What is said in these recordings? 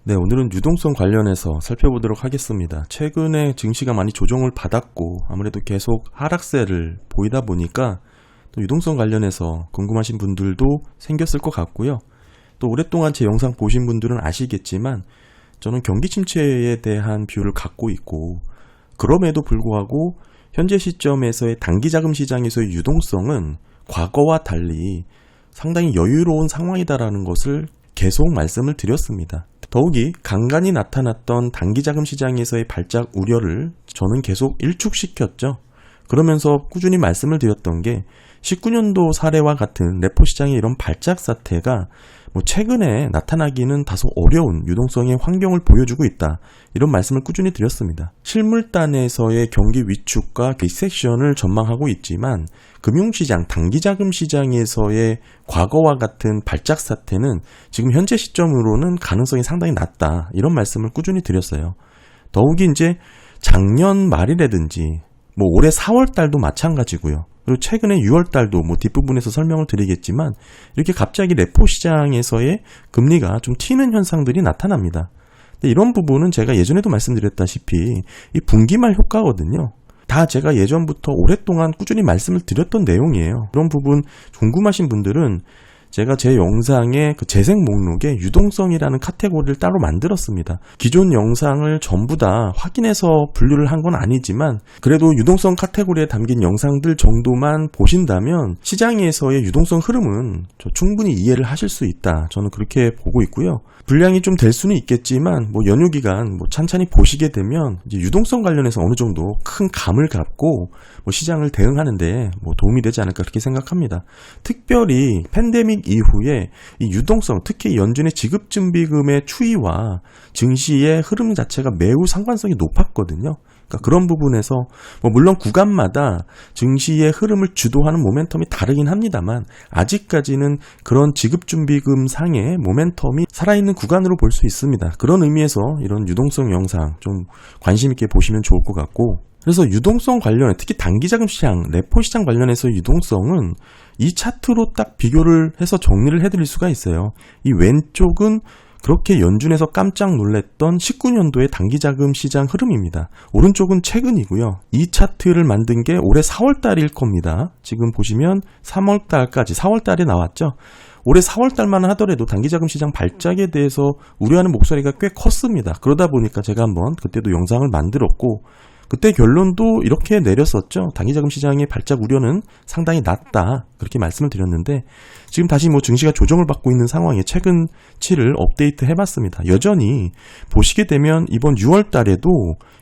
네, 오늘은 유동성 관련해서 살펴보도록 하겠습니다. 최근에 증시가 많이 조정을 받았고 아무래도 계속 하락세를 보이다 보니까 또 유동성 관련해서 궁금하신 분들도 생겼을 것 같고요. 또 오랫동안 제 영상 보신 분들은 아시겠지만 저는 경기 침체에 대한 뷰를 갖고 있고, 그럼에도 불구하고 현재 시점에서의 단기자금 시장에서의 유동성은 과거와 달리 상당히 여유로운 상황이다라는 것을 계속 말씀을 드렸습니다. 더욱이 간간히 나타났던 단기자금 시장에서의 발작 우려를 저는 계속 일축시켰죠. 그러면서 꾸준히 말씀을 드렸던 게 19년도 사례와 같은 레포 시장의 이런 발작 사태가 최근에 나타나기는 다소 어려운 유동성의 환경을 보여주고 있다, 이런 말씀을 꾸준히 드렸습니다. 실물단에서의 경기 위축과 리세션을 전망하고 있지만 금융시장, 단기자금 시장에서의 과거와 같은 발작 사태는 지금 현재 시점으로는 가능성이 상당히 낮다, 이런 말씀을 꾸준히 드렸어요. 더욱이 이제 작년 말이라든지 올해 4월 달도 마찬가지고요. 그리고 최근에 6월 달도 뒷부분에서 설명을 드리겠지만 이렇게 갑자기 레포 시장에서의 금리가 좀 튀는 현상들이 나타납니다. 근데 이런 부분은 제가 예전에도 말씀드렸다시피 이 분기말 효과거든요. 다 제가 예전부터 오랫동안 꾸준히 말씀을 드렸던 내용이에요. 그런 부분 궁금하신 분들은 제가 제 영상의 그 재생 목록에 유동성이라는 카테고리를 따로 만들었습니다. 기존 영상을 전부 다 확인해서 분류를 한 건 아니지만 그래도 유동성 카테고리에 담긴 영상들 정도만 보신다면 시장에서의 유동성 흐름은 충분히 이해를 하실 수 있다, 저는 그렇게 보고 있고요. 분량이 좀 될 수는 있겠지만 연휴 기간 찬찬히 보시게 되면 이제 유동성 관련해서 어느 정도 큰 감을 갖고 시장을 대응하는데 도움이 되지 않을까 그렇게 생각합니다. 특별히 팬데믹 이후에 이 유동성, 특히 연준의 지급준비금의 추이와 증시의 흐름 자체가 매우 상관성이 높았거든요. 그러니까 그런 부분에서 물론 구간마다 증시의 흐름을 주도하는 모멘텀이 다르긴 합니다만 아직까지는 그런 지급준비금 상의 모멘텀이 살아있는 구간으로 볼 수 있습니다. 그런 의미에서 이런 유동성 영상 좀 관심 있게 보시면 좋을 것 같고, 그래서 유동성 관련해 특히 단기자금 시장, 레포 시장 관련해서 유동성은 이 차트로 딱 비교를 해서 정리를 해드릴 수가 있어요. 이 왼쪽은 그렇게 연준에서 깜짝 놀랐던 19년도의 단기자금 시장 흐름입니다. 오른쪽은 최근이고요. 이 차트를 만든 게 올해 4월 달일 겁니다. 지금 보시면 3월 달까지 4월 달에 나왔죠. 올해 4월 달만 하더라도 단기자금 시장 발작에 대해서 우려하는 목소리가 꽤 컸습니다. 그러다 보니까 제가 한번 그때도 영상을 만들었고, 그때 결론도 이렇게 내렸었죠. 단기자금 시장의 발작 우려는 상당히 낮다, 그렇게 말씀을 드렸는데 지금 다시 증시가 조정을 받고 있는 상황에 최근치를 업데이트 해봤습니다. 여전히 보시게 되면 이번 6월 달에도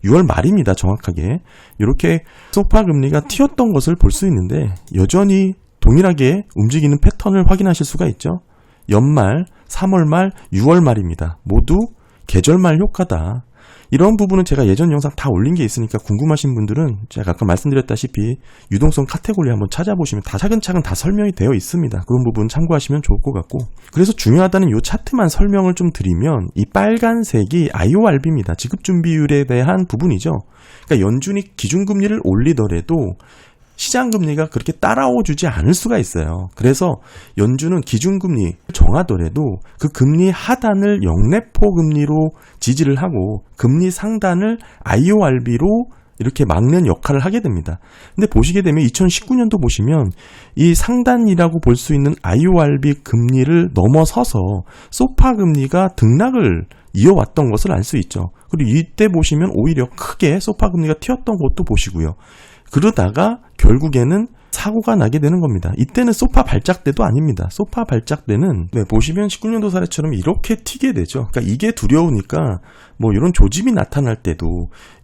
6월 말입니다. 정확하게 이렇게 소파 금리가 튀었던 것을 볼 수 있는데 여전히 동일하게 움직이는 패턴을 확인하실 수가 있죠. 연말, 3월 말, 6월 말입니다. 모두 계절말 효과다. 이런 부분은 제가 예전 영상 다 올린 게 있으니까 궁금하신 분들은 제가 아까 말씀드렸다시피 유동성 카테고리 한번 찾아보시면 다 차근차근 다 설명이 되어 있습니다. 그런 부분 참고하시면 좋을 것 같고, 그래서 중요하다는 이 차트만 설명을 좀 드리면 이 빨간색이 IORB입니다. 지급준비율에 대한 부분이죠. 그러니까 연준이 기준금리를 올리더라도 시장금리가 그렇게 따라오주지 않을 수가 있어요. 그래서 연준은 기준금리 정하더라도 그 금리 하단을 영레포 금리로 지지를 하고 금리 상단을 IORB로 이렇게 막는 역할을 하게 됩니다. 근데 보시게 되면 2019년도 보시면 이 상단이라고 볼 수 있는 IORB 금리를 넘어서서 소파 금리가 등락을 이어왔던 것을 알 수 있죠. 그리고 이때 보시면 오히려 크게 소파 금리가 튀었던 것도 보시고요. 그러다가 결국에는 사고가 나게 되는 겁니다. 이때는 소파 발작 때도 아닙니다. 소파 발작 때는 보시면 19년도 사례처럼 이렇게 튀게 되죠. 그러니까 이게 두려우니까 이런 조짐이 나타날 때도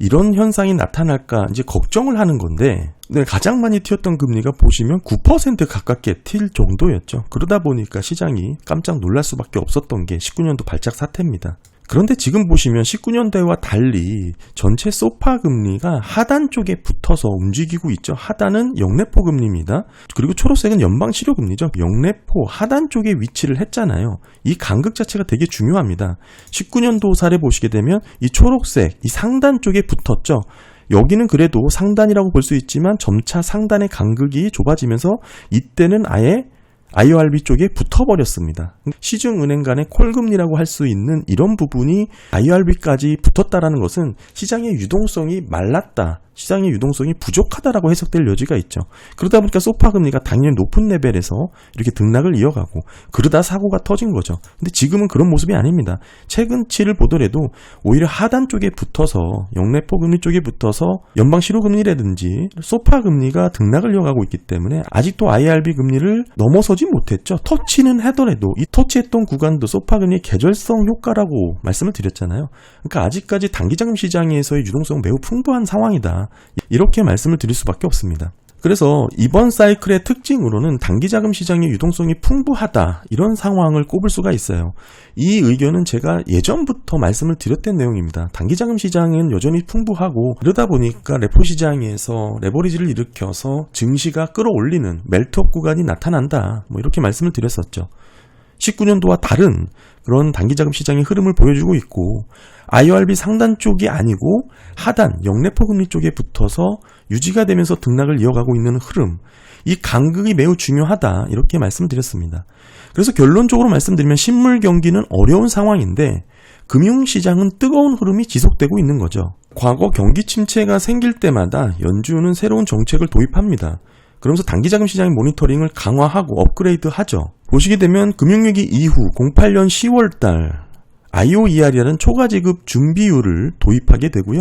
이런 현상이 나타날까 이제 걱정을 하는 건데, 가장 많이 튀었던 금리가 보시면 9% 가깝게 튈 정도였죠. 그러다 보니까 시장이 깜짝 놀랄 수밖에 없었던 게 19년도 발작 사태입니다. 그런데 지금 보시면 19년대와 달리 전체 소파 금리가 하단 쪽에 붙어서 움직이고 있죠. 하단은 영레포 금리입니다. 그리고 초록색은 연방 실효 금리죠. 영레포 하단 쪽에 위치를 했잖아요. 이 간극 자체가 되게 중요합니다. 19년도 사례 보시게 되면 이 초록색, 이 상단 쪽에 붙었죠. 여기는 그래도 상단이라고 볼 수 있지만 점차 상단의 간극이 좁아지면서 이때는 아예 IORB 쪽에 붙어버렸습니다. 시중은행 간의 콜금리라고 할 수 있는 이런 부분이 IORB까지 붙었다라는 것은 시장의 유동성이 말랐다, 시장의 유동성이 부족하다라고 해석될 여지가 있죠. 그러다 보니까 소파 금리가 당연히 높은 레벨에서 이렇게 등락을 이어가고 그러다 사고가 터진 거죠. 근데 지금은 그런 모습이 아닙니다. 최근치를 보더라도 오히려 하단 쪽에 붙어서 영래포 금리 쪽에 붙어서 연방 실효 금리라든지 소파 금리가 등락을 이어가고 있기 때문에 아직도 IRB 금리를 넘어서지 못했죠. 터치는 하더라도 이 터치했던 구간도 소파 금리의 계절성 효과라고 말씀을 드렸잖아요. 그러니까 아직까지 단기자금 시장에서의 유동성은 매우 풍부한 상황이다, 이렇게 말씀을 드릴 수밖에 없습니다. 그래서 이번 사이클의 특징으로는 단기자금 시장의 유동성이 풍부하다, 이런 상황을 꼽을 수가 있어요. 이 의견은 제가 예전부터 말씀을 드렸던 내용입니다. 단기자금 시장은 여전히 풍부하고 그러다 보니까 레포 시장에서 레버리지를 일으켜서 증시가 끌어올리는 멜트업 구간이 나타난다, 이렇게 말씀을 드렸었죠. 19년도와 다른 그런 단기자금 시장의 흐름을 보여주고 있고, IORB 상단 쪽이 아니고 하단 영래포 금리 쪽에 붙어서 유지가 되면서 등락을 이어가고 있는 흐름, 이 간극이 매우 중요하다, 이렇게 말씀드렸습니다. 그래서 결론적으로 말씀드리면 실물 경기는 어려운 상황인데 금융시장은 뜨거운 흐름이 지속되고 있는 거죠. 과거 경기 침체가 생길 때마다 연준은 새로운 정책을 도입합니다. 그러면서 단기자금 시장의 모니터링을 강화하고 업그레이드하죠. 보시게 되면 금융위기 이후 08년 10월달 IOER이라는 초과지급 준비율을 도입하게 되고요.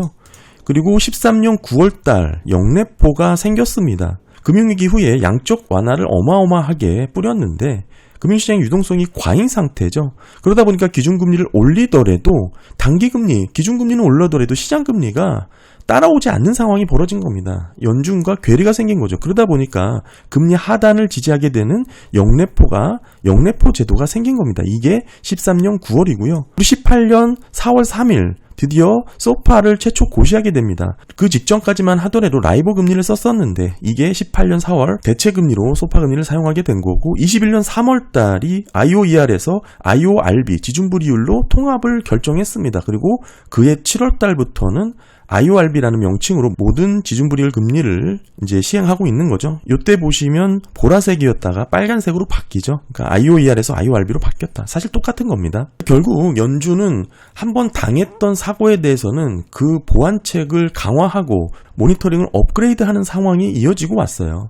그리고 13년 9월달 영래포가 생겼습니다. 금융위기 후에 양적 완화를 어마어마하게 뿌렸는데 금융시장의 유동성이 과잉 상태죠. 그러다 보니까 기준금리를 올리더라도 단기금리, 기준금리는 올라더라도 시장금리가 따라오지 않는 상황이 벌어진 겁니다. 연준과 괴리가 생긴 거죠. 그러다 보니까 금리 하단을 지지하게 되는 영래포 제도가 생긴 겁니다. 이게 13년 9월이고요. 18년 4월 3일 드디어 소파를 최초 고시하게 됩니다. 그 직전까지만 하더라도 라이보 금리를 썼었는데 이게 18년 4월 대체 금리로 소파 금리를 사용하게 된 거고, 21년 3월 달이 IOER에서 IORB 지준불이율로 통합을 결정했습니다. 그리고 그해 7월 달부터는 IORB라는 명칭으로 모든 지준불이율 금리를 이제 시행하고 있는 거죠. 이때 보시면 보라색이었다가 빨간색으로 바뀌죠. 그러니까 IOER에서 IORB로 바뀌었다. 사실 똑같은 겁니다. 결국 연준은 한번 당했던 사고에 대해서는 그 보완책을 강화하고 모니터링을 업그레이드하는 상황이 이어지고 왔어요.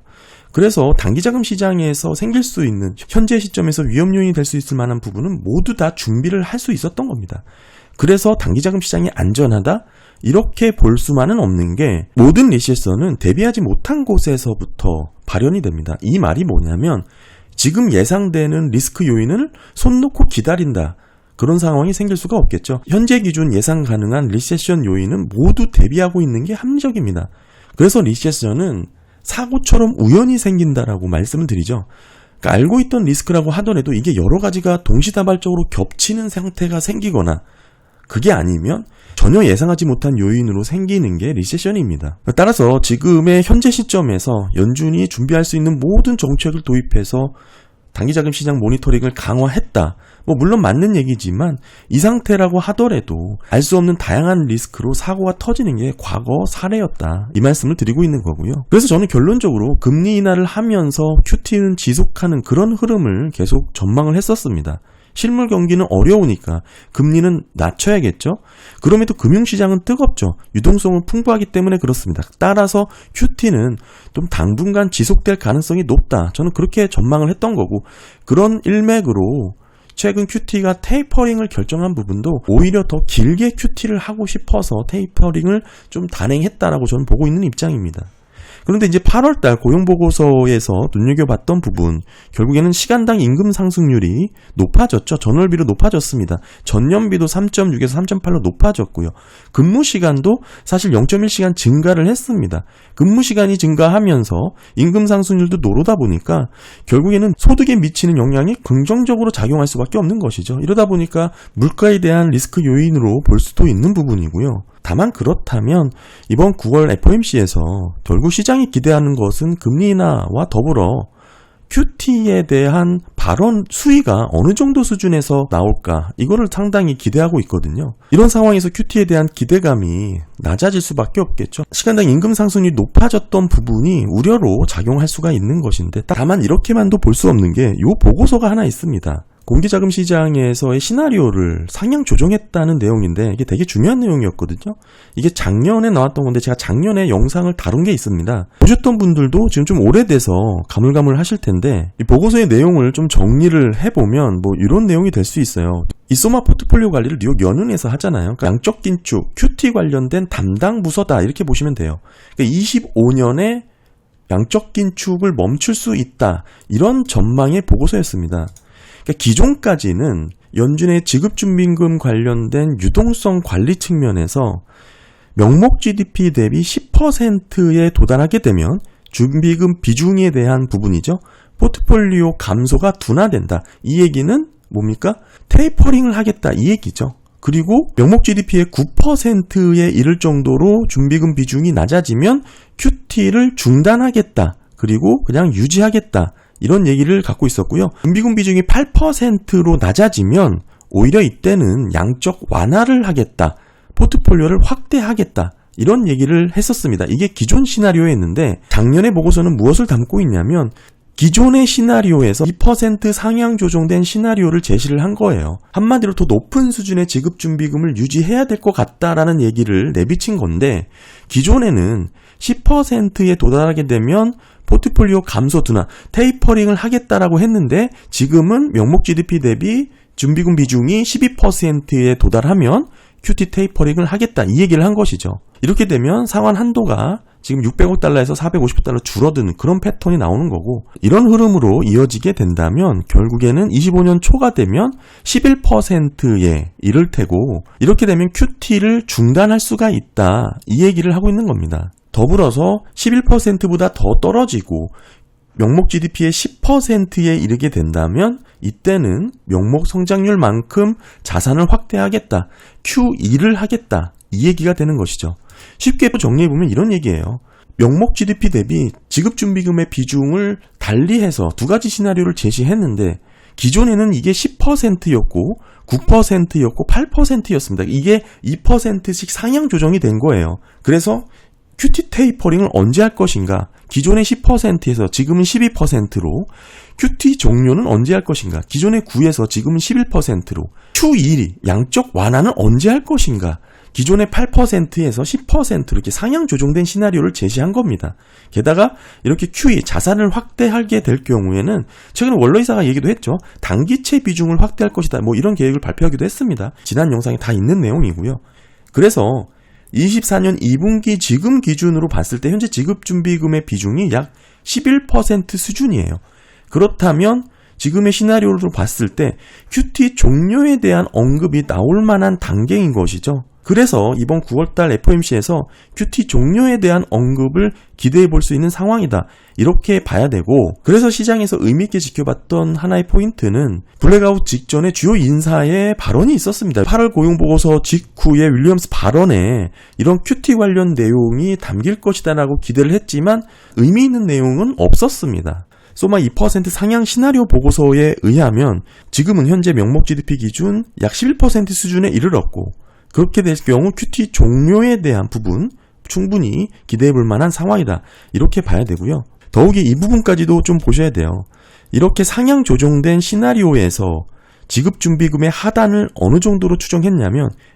그래서 단기자금 시장에서 생길 수 있는 현재 시점에서 위험 요인이 될 수 있을 만한 부분은 모두 다 준비를 할 수 있었던 겁니다. 그래서 단기자금 시장이 안전하다? 이렇게 볼 수만은 없는 게 모든 리시에서는 대비하지 못한 곳에서부터 발현이 됩니다. 이 말이 뭐냐면 지금 예상되는 리스크 요인을 손 놓고 기다린다, 그런 상황이 생길 수가 없겠죠. 현재 기준 예상 가능한 리세션 요인은 모두 대비하고 있는 게 합리적입니다. 그래서 리세션은 사고처럼 우연히 생긴다라고 말씀을 드리죠. 그러니까 알고 있던 리스크라고 하더라도 이게 여러 가지가 동시다발적으로 겹치는 상태가 생기거나 그게 아니면 전혀 예상하지 못한 요인으로 생기는 게 리세션입니다. 따라서 지금의 현재 시점에서 연준이 준비할 수 있는 모든 정책을 도입해서 단기자금 시장 모니터링을 강화했다, 물론 맞는 얘기지만 이 상태라고 하더라도 알 수 없는 다양한 리스크로 사고가 터지는 게 과거 사례였다, 이 말씀을 드리고 있는 거고요. 그래서 저는 결론적으로 금리 인하를 하면서 QT는 지속하는 그런 흐름을 계속 전망을 했었습니다. 실물 경기는 어려우니까 금리는 낮춰야겠죠. 그럼에도 금융시장은 뜨겁죠. 유동성은 풍부하기 때문에 그렇습니다. 따라서 QT는 좀 당분간 지속될 가능성이 높다, 저는 그렇게 전망을 했던 거고, 그런 일맥으로 최근 QT가 테이퍼링을 결정한 부분도 오히려 더 길게 QT를 하고 싶어서 테이퍼링을 좀 단행했다라고 저는 보고 있는 입장입니다. 그런데 이제 8월달 고용보고서에서 눈여겨봤던 부분, 결국에는 시간당 임금 상승률이 높아졌죠. 전월비로 높아졌습니다. 전년비도 3.6에서 3.8로 높아졌고요. 근무 시간도 사실 0.1시간 증가를 했습니다. 근무 시간이 증가하면서 임금 상승률도 노르다 보니까 결국에는 소득에 미치는 영향이 긍정적으로 작용할 수밖에 없는 것이죠. 이러다 보니까 물가에 대한 리스크 요인으로 볼 수도 있는 부분이고요. 다만 그렇다면 이번 9월 FOMC에서 결국 시장이 기대하는 것은 금리 인하와 더불어 QT에 대한 발언 수위가 어느 정도 수준에서 나올까 이거를 상당히 기대하고 있거든요. 이런 상황에서 QT에 대한 기대감이 낮아질 수밖에 없겠죠. 시간당 임금 상승률이 높아졌던 부분이 우려로 작용할 수가 있는 것인데, 다만 이렇게만도 볼 수 없는 게 이 보고서가 하나 있습니다. 공개자금 시장에서의 시나리오를 상향 조정했다는 내용인데 이게 되게 중요한 내용이었거든요. 이게 작년에 나왔던 건데 제가 작년에 영상을 다룬 게 있습니다. 보셨던 분들도 지금 좀 오래돼서 가물가물 하실 텐데, 이 보고서의 내용을 좀 정리를 해보면 뭐 이런 내용이 될 수 있어요. 이 소마 포트폴리오 관리를 뉴욕 연은에서 하잖아요. 그러니까 양적 긴축, QT 관련된 담당 부서다 이렇게 보시면 돼요. 그러니까 25년에 양적 긴축을 멈출 수 있다, 이런 전망의 보고서였습니다. 그러니까 기존까지는 연준의 지급준비금 관련된 유동성 관리 측면에서 명목 GDP 대비 10%에 도달하게 되면 준비금 비중에 대한 부분이죠. 포트폴리오 감소가 둔화된다. 이 얘기는 뭡니까? 테이퍼링을 하겠다, 이 얘기죠. 그리고 명목 GDP의 9%에 이를 정도로 준비금 비중이 낮아지면 QT를 중단하겠다. 그리고 그냥 유지하겠다. 이런 얘기를 갖고 있었고요. 준비금 비중이 8%로 낮아지면 오히려 이때는 양적 완화를 하겠다. 포트폴리오를 확대하겠다. 이런 얘기를 했었습니다. 이게 기존 시나리오였는데, 작년의 보고서는 무엇을 담고 있냐면 기존의 시나리오에서 2% 상향 조정된 시나리오를 제시를 한 거예요. 한마디로 더 높은 수준의 지급준비금을 유지해야 될 것 같다라는 얘기를 내비친 건데, 기존에는 10%에 도달하게 되면 포트폴리오 감소 둔화, 테이퍼링을 하겠다라고 했는데, 지금은 명목 GDP 대비 준비금 비중이 12%에 도달하면 QT 테이퍼링을 하겠다, 이 얘기를 한 것이죠. 이렇게 되면 상환 한도가 지금 600억 달러에서 450억 달러 줄어드는 그런 패턴이 나오는 거고, 이런 흐름으로 이어지게 된다면 결국에는 25년 초가 되면 11%에 이를 테고, 이렇게 되면 QT를 중단할 수가 있다, 이 얘기를 하고 있는 겁니다. 더불어서 11%보다 더 떨어지고 명목 GDP의 10%에 이르게 된다면 이때는 명목 성장률만큼 자산을 확대하겠다, QE를 하겠다, 이 얘기가 되는 것이죠. 쉽게 정리해보면 이런 얘기예요. 명목 GDP 대비 지급준비금의 비중을 달리해서 두 가지 시나리오를 제시했는데, 기존에는 이게 10%였고 9%였고 8%였습니다. 이게 2%씩 상향 조정이 된 거예요. 그래서 QT 테이퍼링을 언제 할 것인가? 기존의 10%에서 지금은 12%로. QT 종료는 언제 할 것인가? 기존의 9에서 지금은 11%로. QE, 양적 완화는 언제 할 것인가? 기존의 8%에서 10% 이렇게 상향 조정된 시나리오를 제시한 겁니다. 게다가 이렇게 QE, 자산을 확대하게 될 경우에는 최근에 원로이사가 얘기도 했죠. 단기채 비중을 확대할 것이다. 뭐 이런 계획을 발표하기도 했습니다. 지난 영상에 다 있는 내용이고요. 그래서 24년 2분기 지금 기준으로 봤을 때 현재 지급준비금의 비중이 약 11% 수준이에요. 그렇다면 지금의 시나리오로 봤을 때 QT 종료에 대한 언급이 나올 만한 단계인 것이죠. 그래서 이번 9월달 FOMC에서 QT 종료에 대한 언급을 기대해 볼 수 있는 상황이다, 이렇게 봐야 되고, 그래서 시장에서 의미있게 지켜봤던 하나의 포인트는 블랙아웃 직전에 주요 인사의 발언이 있었습니다. 8월 고용보고서 직후에 윌리엄스 발언에 이런 QT 관련 내용이 담길 것이다라고 기대를 했지만 의미 있는 내용은 없었습니다. 소마 2% 상향 시나리오 보고서에 의하면 지금은 현재 명목 GDP 기준 약 11% 수준에 이르렀고, 그렇게 될 경우 QT 종료에 대한 부분 충분히 기대해 볼 만한 상황이다, 이렇게 봐야 되고요. 더욱이 이 부분까지도 좀 보셔야 돼요. 이렇게 상향 조정된 시나리오에서 지급준비금의 하단을 어느 정도로 추정했냐면